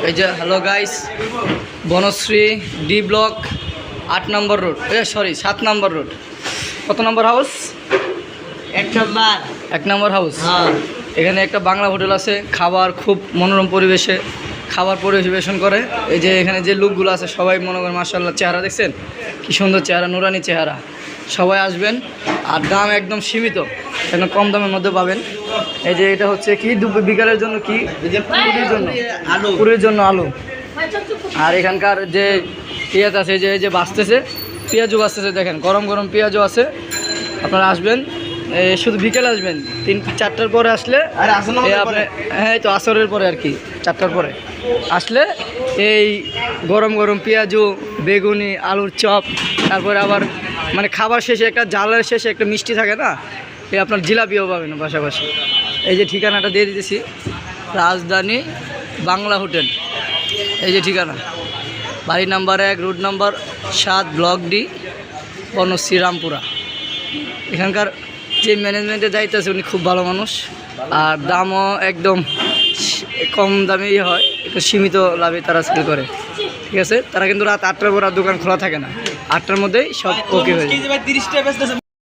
এই যে hello guys, Banasree D block 8 নম্বর রোড, সরি 7 নম্বর রোড। কত নম্বর হাউস? 1 নম্বর হাউস। এখানে একটা বাংলা হোটেল আছে, খাবার খুব মনোরম পরিবেশে খাবার পরিবেশন করে। এই যে এখানে যে লোকগুলো আছে সবাই মনে করেন মাশাআল্লাহ, চেহারা দেখছেন কি সুন্দর চেহারা, নুরানি চেহারা। সবাই আসবেন, আর দাম একদম সীমিত, একদম কম দামের মধ্যে পাবেন। এই যে এটা হচ্ছে কি বিকালের জন্য কি পুরীর জন্য আলু। আর এখানকার যে পেঁয়াজ আছে, যে এই যে বাঁচতেছে, পেঁয়াজও বাঁচতেছে, দেখেন গরম গরম পেঁয়াজও আছে। আপনারা আসবেন, শুধু বিকেলে আসবেন, 3-4টার পরে আসলে, হ্যাঁ তো আসরের পরে আর কি, 4টার পরে আসলে এই গরম গরম পেঁয়াজু, বেগুনি, আলুর চপ, তারপরে আবার মানে খাবার শেষে একটা জালের শেষে একটা মিষ্টি থাকে না, এই আপনার জিলাপিও পাবেন পাশাপাশি। এই যে ঠিকানাটা দিয়ে দিতেছি, রাজধানী বাংলা হোটেল। এই যে ঠিকানা, বাড়ি number 1, road number 7, block D, Banasree, Rampura. এখানকার যে ম্যানেজমেন্টের দায়িত্ব আছে উনি খুব ভালো মানুষ, আর দামও একদম কম দামেই হয়, একটু সীমিত লাভে তারা সেল করে। ঠিক আছে, তারা কিন্তু রাত 8টার পর আর দোকান খোলা থাকে না, 8টার মধ্যেই সব ওকে হয়ে যায়।